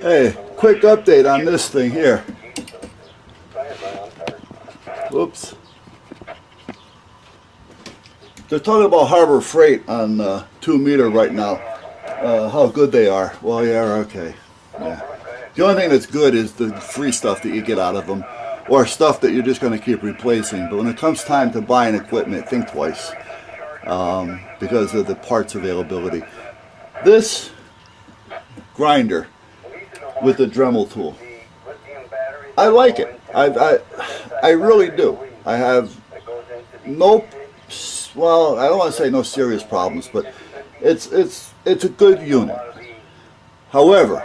Hey, quick update on this thing here. Whoops. They're talking about Harbor Freight on 2 meter right now. How good they are. Well, yeah, okay. Yeah. The only thing that's good is the free stuff that you get out of them, or stuff that you're just going to keep replacing. But when it comes time to buying equipment, think twice because of the parts availability. This grinder with the Dremel tool, I like it. I really do. I have no, well, I don't want to say no serious problems, but it's a good unit. However,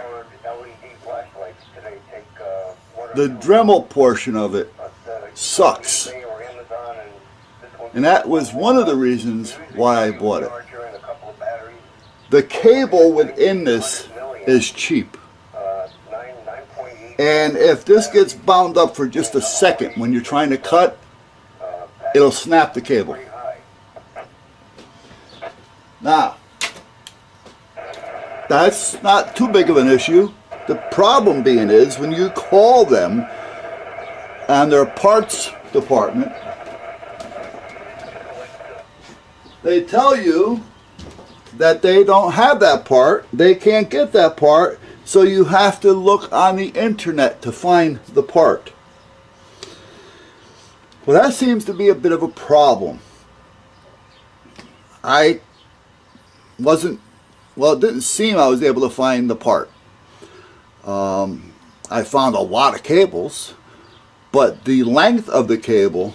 the Dremel portion of it sucks. And that was one of the reasons why I bought it. The cable within this is cheap. And if this gets bound up for just a second when you're trying to cut, it'll snap the cable. Now, that's not too big of an issue. The problem being is when you call them and their parts department, they tell you that they don't have that part, they can't get that part, so you have to look on the internet to find the part. Well, that seems to be a bit of a problem. It didn't seem I was able to find the part. I found a lot of cables, but the length of the cable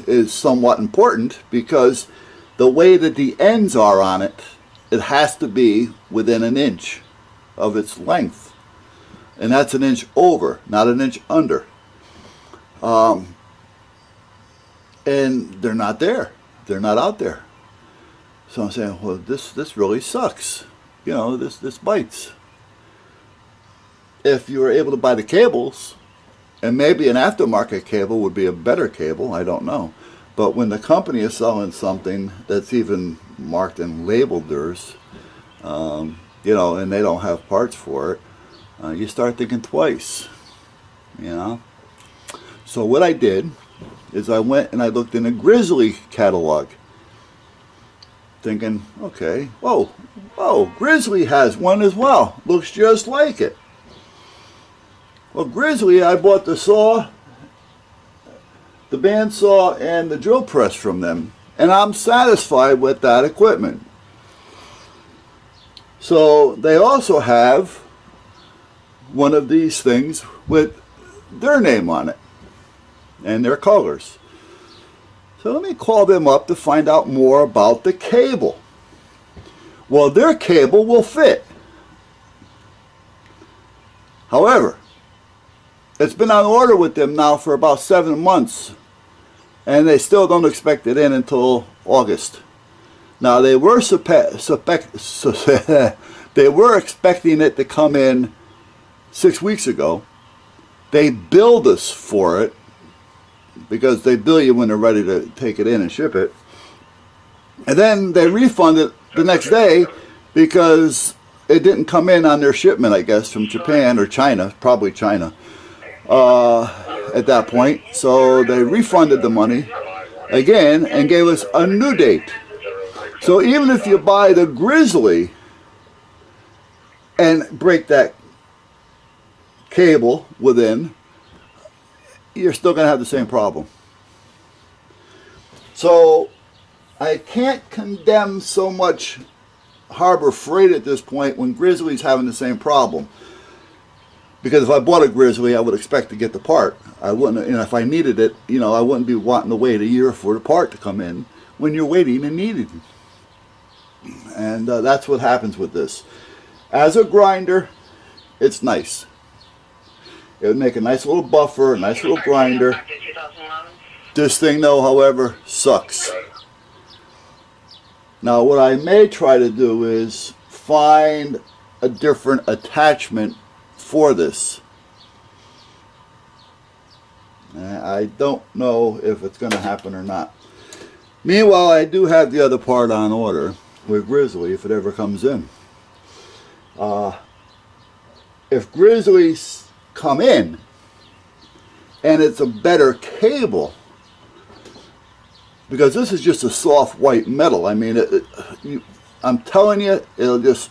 is somewhat important because the way that the ends are on it, it has to be within an inch of its length. And that's an inch over, not an inch under. And they're not there. They're not out there. So I'm saying, well, this really sucks. You know, this bites. If you were able to buy the cables, and maybe an aftermarket cable would be a better cable, I don't know. But when the company is selling something that's even marked and labeled theirs, you know, and they don't have parts for it, you start thinking twice, you know. So what I did is I went and I looked in a Grizzly catalog, thinking, okay, whoa, Grizzly has one as well. Looks just like it. Well, Grizzly, I bought the saw, the bandsaw, and the drill press from them, and I'm satisfied with that equipment. So they also have one of these things with their name on it and their colors. So let me call them up to find out more about the cable. Well, their cable will fit. However, it's been on order with them now for about 7 months, and they still don't expect it in until August. Now, they were they were expecting it to come in 6 weeks ago. They billed us for it, because they bill you when they're ready to take it in and ship it. And then they refund it the next day because it didn't come in on their shipment, I guess, from Japan or China, probably China, at that point. So they refunded the money again and gave us a new date. So even if you buy the Grizzly and break that cable within, you're still going to have the same problem. So I can't condemn so much Harbor Freight at this point when Grizzly's having the same problem. Because if I bought a Grizzly, I would expect to get the part. I wouldn't, you know, if I needed it, you know, I wouldn't be wanting to wait a year for the part to come in when you're waiting and needing it. And that's what happens with this. As a grinder, it's nice. It would make a nice little buffer, a nice little grinder. This thing, though, however, sucks. Now, what I may try to do is find a different attachment for this. I don't know if it's going to happen or not. Meanwhile, I do have the other part on order with Grizzly if it ever comes in. if grizzlies come in and it's a better cable, because this is just a soft white metal. I mean, I'm telling you, it'll just...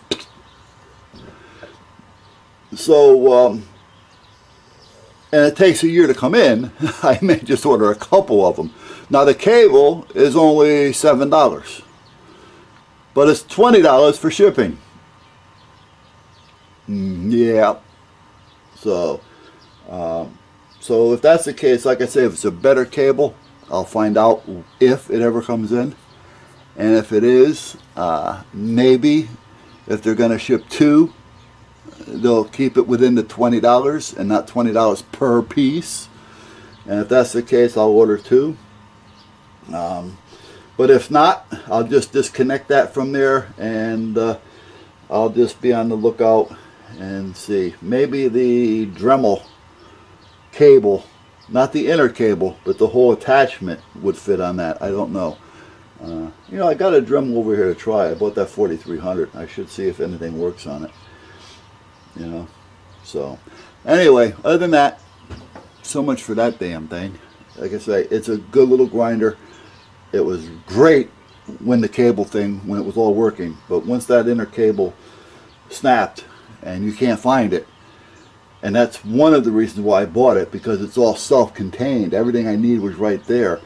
So, and it takes a year to come in. I may just order a couple of them. Now the cable is only $7, but it's $20 for shipping. Yeah. So, so if that's the case, like I say, if it's a better cable, I'll find out if it ever comes in. And if it is, maybe if they're going to ship 2, they'll keep it within the $20 and not $20 per piece. And if that's the case, I'll order 2. But if not, I'll just disconnect that from there, and I'll just be on the lookout and see. Maybe the Dremel cable, not the inner cable, but the whole attachment would fit on that. I don't know. You know, I got a Dremel over here to try. I bought that 4300. I should see if anything works on it. You know, so anyway, other than that, so much for that damn thing. Like I say, it's a good little grinder. It was great when the cable thing, when it was all working, but once that inner cable snapped and you can't find it, and that's one of the reasons why I bought it, because it's all self-contained. Everything I need was right there.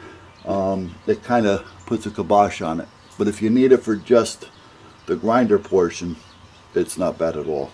It kind of puts a kibosh on it. But if you need it for just the grinder portion, it's not bad at all.